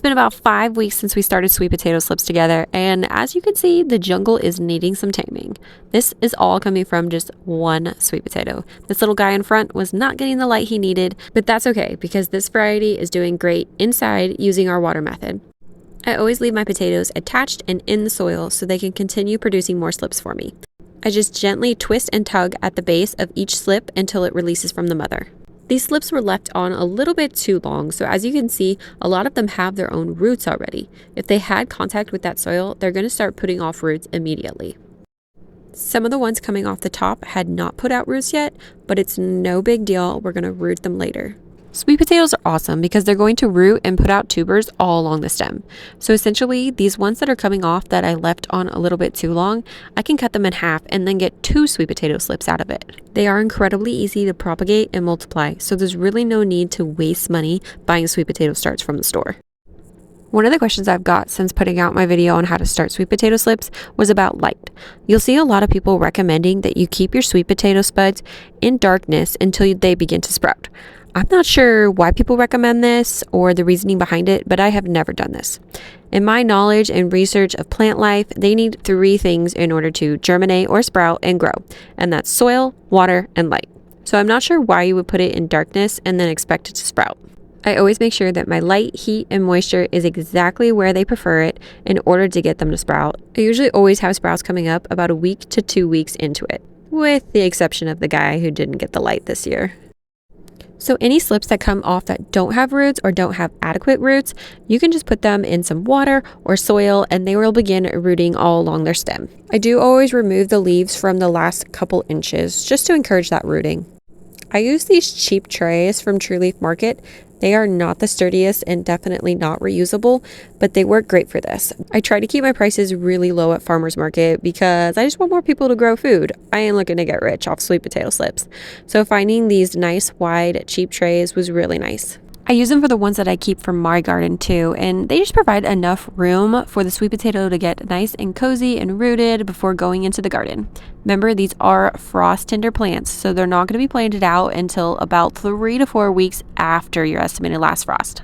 It's been about 5 weeks since we started sweet potato slips together, and as you can see, the jungle is needing some taming. This is all coming from just one sweet potato. This little guy in front was not getting the light he needed, but that's okay because this variety is doing great inside using our water method. I always leave my potatoes attached and in the soil so they can continue producing more slips for me. I just gently twist and tug at the base of each slip until it releases from the mother. These slips were left on a little bit too long, so as you can see, a lot of them have their own roots already. If they had contact with that soil, they're going to start putting off roots immediately. Some of the ones coming off the top had not put out roots yet, but it's no big deal, we're going to root them later. Sweet potatoes are awesome because they're going to root and put out tubers all along the stem. So essentially, these ones that are coming off that I left on a little bit too long, I can cut them in half and then get 2 sweet potato slips out of it. They are incredibly easy to propagate and multiply, so there's really no need to waste money buying sweet potato starts from the store. One of the questions I've got since putting out my video on how to start sweet potato slips was about light. You'll see a lot of people recommending that you keep your sweet potato spuds in darkness until they begin to sprout. I'm not sure why people recommend this or the reasoning behind it, but I have never done this. In my knowledge and research of plant life, they need 3 things in order to germinate or sprout and grow, and that's soil, water, and light. So I'm not sure why you would put it in darkness and then expect it to sprout. I always make sure that my light, heat, and moisture is exactly where they prefer it in order to get them to sprout. I usually always have sprouts coming up about a week to 2 weeks into it, with the exception of the guy who didn't get the light this year. So any slips that come off that don't have roots or don't have adequate roots, you can just put them in some water or soil and they will begin rooting all along their stem. I do always remove the leaves from the last couple inches just to encourage that rooting. I use these cheap trays from True Leaf Market. They are not the sturdiest and definitely not reusable, but they work great for this. I try to keep my prices really low at farmers market because I just want more people to grow food. I ain't looking to get rich off sweet potato slips. So finding these nice wide cheap trays was really nice. I use them for the ones that I keep from my garden too, and they just provide enough room for the sweet potato to get nice and cozy and rooted before going into the garden. Remember, these are frost tender plants, so they're not going to be planted out until about 3 to 4 weeks after your estimated last frost.